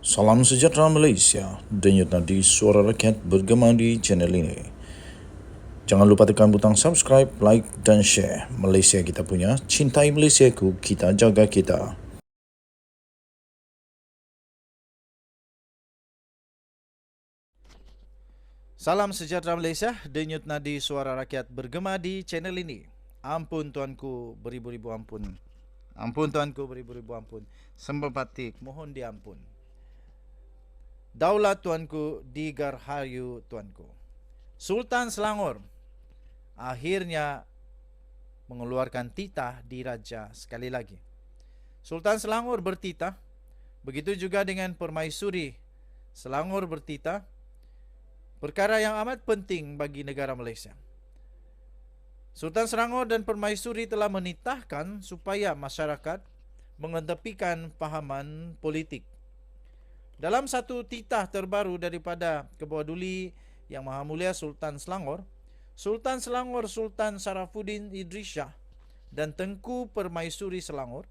Salam sejahtera Malaysia, denyut nadi suara rakyat bergema di channel ini. Jangan lupa tekan butang subscribe, like dan share. Malaysia kita punya, cintai Malaysiaku, kita jaga kita. Salam sejahtera Malaysia, denyut nadi suara rakyat bergema di channel ini. Ampun tuanku, beribu-ribu ampun. Ampun tuanku, beribu-ribu ampun. Sembel patik, mohon diampun. Daulat tuanku, digarhayu tuanku. Sultan Selangor akhirnya mengeluarkan titah di Raja sekali lagi. Sultan Selangor bertitah, begitu juga dengan Permaisuri Selangor bertitah. Perkara yang amat penting bagi negara Malaysia. Sultan Selangor dan Permaisuri telah menitahkan supaya masyarakat mengetepikan fahaman politik. Dalam satu titah terbaru daripada Kebawah Duli Yang Maha Mulia Sultan Selangor, Sultan Sarafuddin Idris Shah dan Tengku Permaisuri Selangor,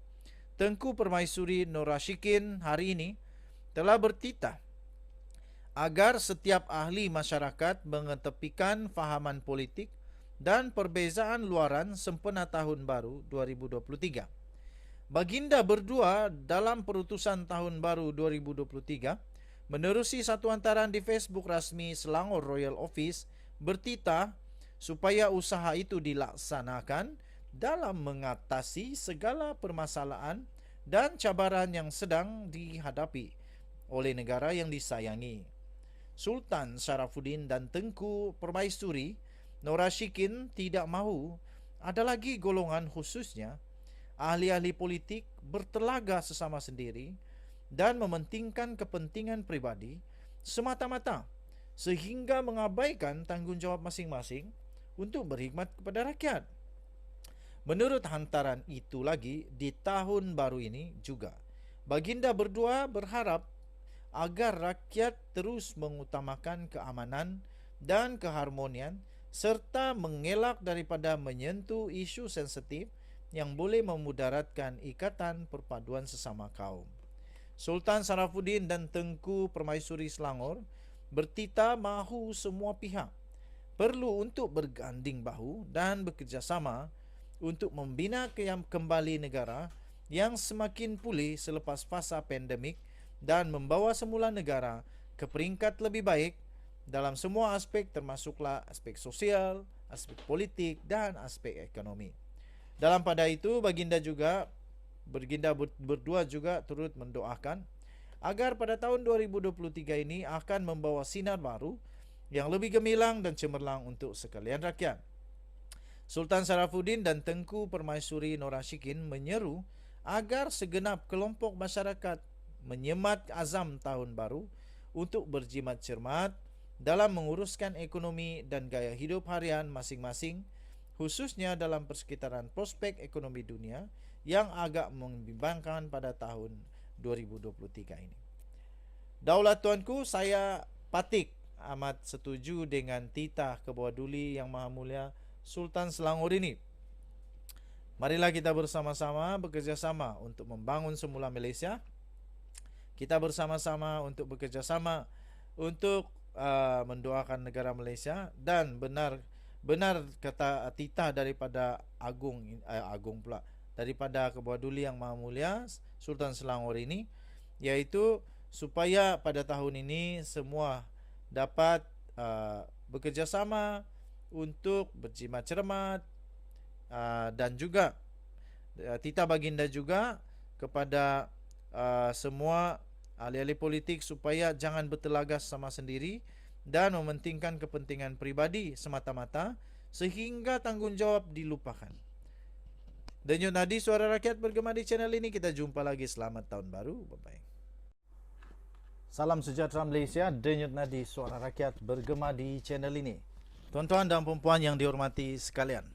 Tengku Permaisuri Nur Rashikin hari ini telah bertitah agar setiap ahli masyarakat mengetepikan fahaman politik dan perbezaan luaran sempena Tahun Baru 2023. Baginda berdua dalam perutusan Tahun Baru 2023 menerusi satu hantaran di Facebook rasmi Selangor Royal Office bertitah supaya usaha itu dilaksanakan dalam mengatasi segala permasalahan dan cabaran yang sedang dihadapi oleh negara yang disayangi. Sultan Sarafuddin dan Tengku Permaisuri Nur Rashikin tidak mahu ada lagi golongan khususnya ahli-ahli politik bertelaga sesama sendiri dan mementingkan kepentingan pribadi semata-mata sehingga mengabaikan tanggungjawab masing-masing untuk berkhidmat kepada rakyat. Menurut hantaran itu lagi, di tahun baru ini juga Baginda berdua berharap agar rakyat terus mengutamakan keamanan dan keharmonian serta mengelak daripada menyentuh isu sensitif yang boleh memudaratkan ikatan perpaduan sesama kaum. Sultan Sarafuddin dan Tengku Permaisuri Selangor bertitah mahu semua pihak perlu untuk berganding bahu dan bekerjasama untuk membina kembali negara yang semakin pulih selepas fasa pandemik dan membawa semula negara ke peringkat lebih baik dalam semua aspek termasuklah aspek sosial, aspek politik dan aspek ekonomi. Dalam pada itu Baginda berdua juga turut mendoakan agar pada tahun 2023 ini akan membawa sinar baru yang lebih gemilang dan cemerlang untuk sekalian rakyat. Sultan Sarafuddin dan Tengku Permaisuri Nur Rashikin menyeru agar segenap kelompok masyarakat menyemat azam tahun baru untuk berjimat cermat dalam menguruskan ekonomi dan gaya hidup harian masing-masing, khususnya dalam persekitaran prospek ekonomi dunia yang agak membimbangkan pada tahun 2023 ini. Daulat tuanku, saya patik amat setuju dengan titah Kebawah Duli Yang Maha Mulia Sultan Selangor ini. Marilah kita bersama-sama bekerjasama untuk membangun semula Malaysia. Kita bersama-sama untuk bekerjasama untuk mendoakan negara Malaysia dan benar kata titah daripada daripada Kebawah Duli Yang Maha Mulia Sultan Selangor ini, yaitu supaya pada tahun ini semua dapat bekerjasama untuk berjimat cermat dan juga titah Baginda juga kepada semua ahli-ahli politik supaya jangan bertelagas sama sendiri dan mementingkan kepentingan pribadi semata-mata sehingga tanggungjawab dilupakan. Denyut nadi suara rakyat bergema di channel ini. Kita jumpa lagi. Selamat tahun baru. Bye-bye. Salam sejahtera Malaysia. Denyut nadi suara rakyat bergema di channel ini. Tuan-tuan dan puan-puan yang dihormati sekalian,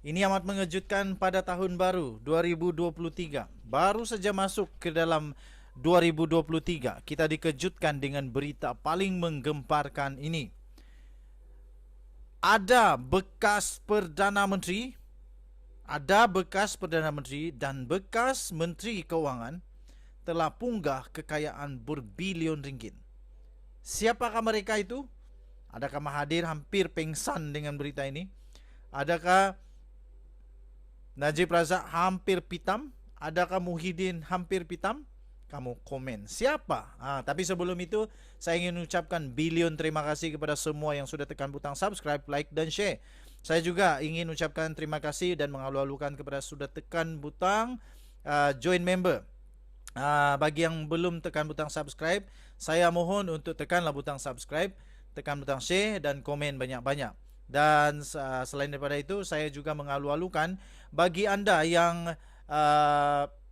ini amat mengejutkan pada tahun baru 2023. Baru saja masuk ke dalam 2023, kita dikejutkan dengan berita paling menggemparkan ini. Ada bekas Perdana Menteri dan bekas Menteri Keuangan telah punggah kekayaan berbilion ringgit. Siapakah mereka itu? Adakah Mahathir hampir pingsan dengan berita ini? Adakah Najib Razak hampir pitam? Adakah Muhyiddin hampir pitam? Kamu komen siapa? Tapi sebelum itu saya ingin ucapkan bilion terima kasih kepada semua yang sudah tekan butang subscribe, like dan share. Saya juga ingin ucapkan terima kasih dan mengalu-alukan kepada sudah tekan butang join member. Bagi yang belum tekan butang subscribe, saya mohon untuk tekanlah butang subscribe, tekan butang share dan komen banyak-banyak. Dan selain daripada itu, saya juga mengalu-alukan bagi anda yang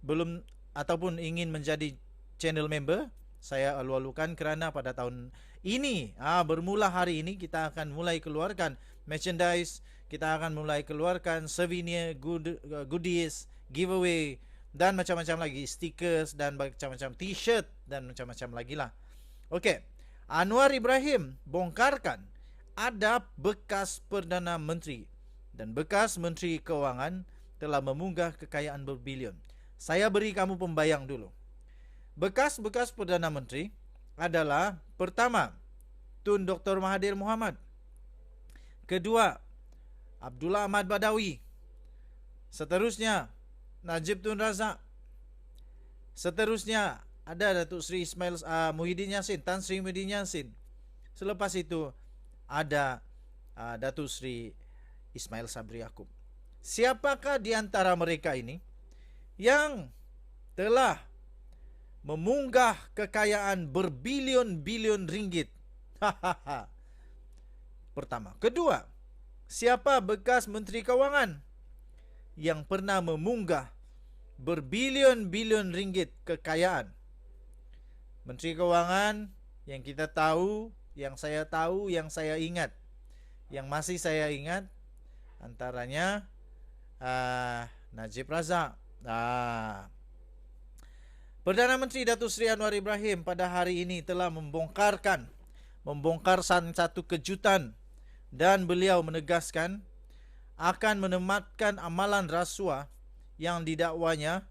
belum ataupun ingin menjadi channel member, saya alu-alukan kerana pada tahun ini, bermula hari ini, kita akan mulai keluarkan merchandise, kita akan mulai keluarkan souvenir, goodies, giveaway dan macam-macam lagi, stickers dan macam-macam t-shirt dan macam-macam lagi lah. Okey, Anwar Ibrahim bongkarkan ada bekas Perdana Menteri dan bekas Menteri Keuangan telah memunggah kekayaan berbilion. Saya beri kamu pembayang dulu. Bekas-bekas Perdana Menteri adalah pertama, Tun Dr. Mahathir Mohamad. Kedua, Abdullah Ahmad Badawi. Seterusnya, Najib Tun Razak. Seterusnya, ada Datuk Seri Ismail Muhyiddin Yassin, Tan Sri Muhyiddin Yassin. Selepas itu, ada Datuk Seri Ismail Sabri Yaakob. Siapakah di antara mereka ini yang telah memunggah kekayaan berbilion-bilion ringgit? Pertama. Kedua, siapa bekas Menteri Keuangan yang pernah memunggah berbilion-bilion ringgit kekayaan? Menteri Keuangan yang kita tahu, yang saya tahu, yang saya ingat, yang masih saya ingat, antaranya Najib Razak. Perdana Menteri Datuk Seri Anwar Ibrahim pada hari ini telah membongkar satu kejutan, dan beliau menegaskan akan menematkan amalan rasuah yang didakwanya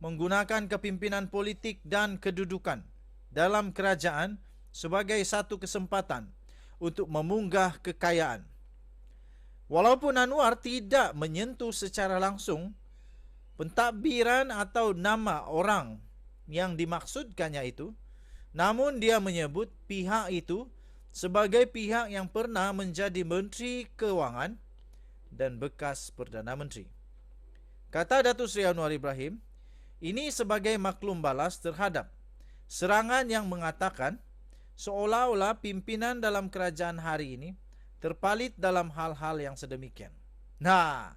menggunakan kepimpinan politik dan kedudukan dalam kerajaan sebagai satu kesempatan untuk memunggah kekayaan. Walaupun Anwar tidak menyentuh secara langsung pentadbiran atau nama orang yang dimaksudkannya itu, namun dia menyebut pihak itu sebagai pihak yang pernah menjadi Menteri Keuangan dan bekas Perdana Menteri. Kata Datuk Seri Anwar Ibrahim, ini sebagai maklum balas terhadap serangan yang mengatakan seolah-olah pimpinan dalam kerajaan hari ini terpalit dalam hal-hal yang sedemikian. Nah,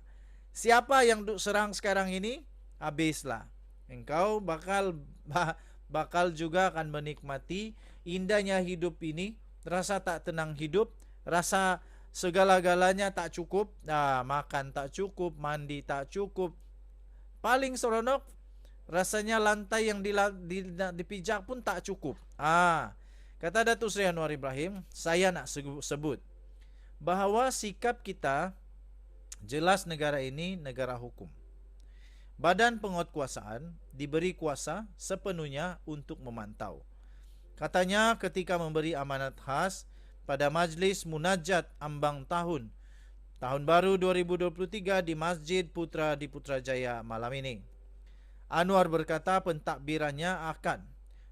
siapa yang duk serang sekarang ini? Habislah. Engkau bakal juga akan menikmati indahnya hidup ini, rasa tak tenang hidup, rasa segala-galanya tak cukup, makan tak cukup, mandi tak cukup. Paling seronok, rasanya lantai yang dipijak pun tak cukup. Kata Datuk Seri Anwar Ibrahim, saya nak sebut bahawa sikap kita jelas negara ini negara hukum. Badan penguatkuasaan diberi kuasa sepenuhnya untuk memantau. Katanya ketika memberi amanat khas pada Majlis Munajat Ambang Tahun baru 2023 di Masjid Putra di Putrajaya malam ini. Anwar berkata pentadbirannya akan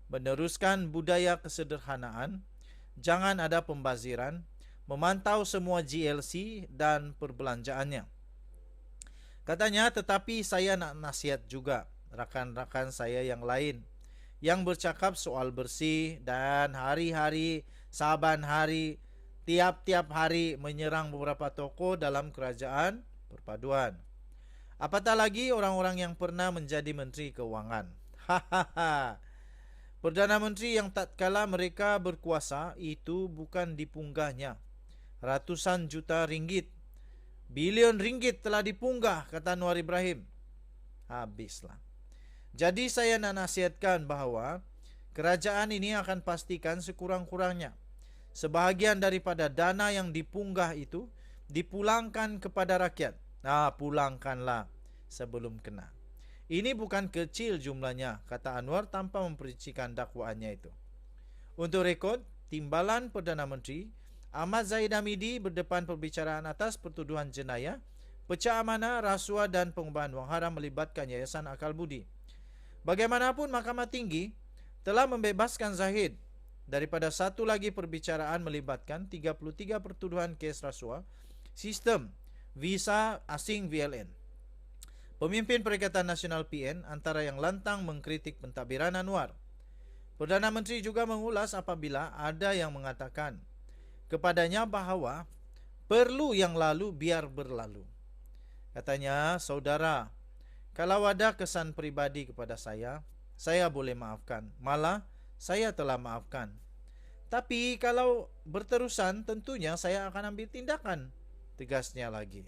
meneruskan budaya kesederhanaan, jangan ada pembaziran, memantau semua GLC dan perbelanjaannya. Katanya, tetapi saya nak nasihat juga rakan-rakan saya yang lain yang bercakap soal bersih dan hari-hari, saban hari, tiap-tiap hari menyerang beberapa toko dalam kerajaan perpaduan. Apatah lagi orang-orang yang pernah menjadi Menteri Keuangan. Perdana Menteri yang tatkala mereka berkuasa itu bukan dipunggahnya ratusan juta ringgit, bilion ringgit telah dipunggah, kata Anwar Ibrahim. Habislah. Jadi saya nak nasihatkan bahawa kerajaan ini akan pastikan sekurang-kurangnya sebahagian daripada dana yang dipunggah itu dipulangkan kepada rakyat. Pulangkanlah sebelum kena. Ini bukan kecil jumlahnya, kata Anwar tanpa memperincikan dakwaannya itu. Untuk rekod, timbalan Perdana Menteri Ahmad Zahid Hamidi berdepan perbicaraan atas pertuduhan jenayah, pecah amanah, rasuah dan pengubahan wang haram melibatkan Yayasan Akal Budi. Bagaimanapun Mahkamah Tinggi telah membebaskan Zahid daripada satu lagi perbicaraan melibatkan 33 pertuduhan kes rasuah, sistem visa asing VLN. Pemimpin Perikatan Nasional PN antara yang lantang mengkritik pentadbiran Anwar. Perdana Menteri juga mengulas apabila ada yang mengatakan kepadanya bahawa perlu yang lalu biar berlalu. Katanya, saudara, kalau ada kesan pribadi kepada saya boleh maafkan. Malah, saya telah maafkan. Tapi kalau berterusan, tentunya saya akan ambil tindakan. Tegasnya lagi.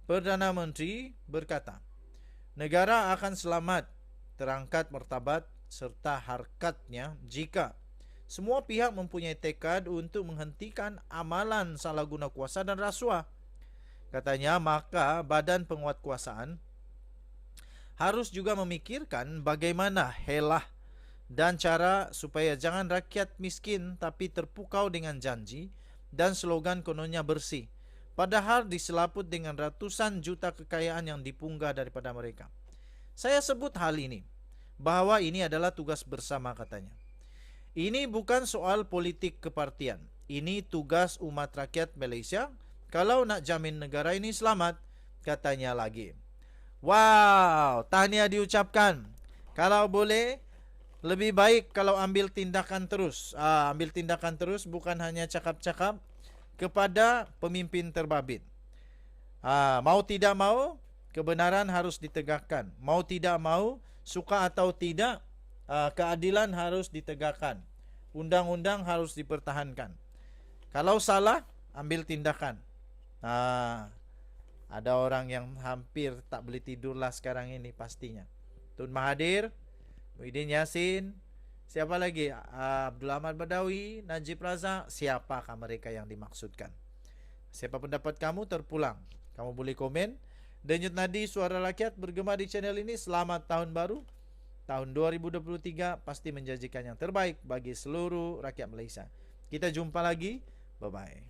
Perdana Menteri berkata, negara akan selamat, terangkat martabat serta harkatnya jika semua pihak mempunyai tekad untuk menghentikan amalan salah guna kuasa dan rasuah. Katanya, maka badan penguatkuasaan harus juga memikirkan bagaimana helah dan cara supaya jangan rakyat miskin tapi terpukau dengan janji dan slogan kononnya bersih, padahal diselaput dengan ratusan juta kekayaan yang dipunggah daripada mereka. Saya sebut hal ini, bahwa ini adalah tugas bersama katanya. Ini bukan soal politik kepartian. Ini tugas umat rakyat Malaysia kalau nak jamin negara ini selamat, katanya lagi. Wow, tahniah diucapkan. Kalau boleh, lebih baik kalau ambil tindakan terus. Ambil tindakan terus, bukan hanya cakap-cakap kepada pemimpin terbabit. Mau tidak mau, kebenaran harus ditegakkan. Mau tidak mau, suka atau tidak, keadilan harus ditegakkan. Undang-undang harus dipertahankan. Kalau salah, ambil tindakan. Ada orang yang hampir tak boleh tidur lah sekarang ini pastinya. Tun Mahathir, Muhyiddin Yassin, siapa lagi? Abdul Ahmad Badawi, Najib Razak. Siapakah mereka yang dimaksudkan? Siapa pendapat kamu terpulang? Kamu boleh komen. Denyut nadi suara rakyat bergema di channel ini. Selamat tahun baru. Tahun 2023 pasti menjanjikan yang terbaik bagi seluruh rakyat Malaysia. Kita jumpa lagi. Bye-bye.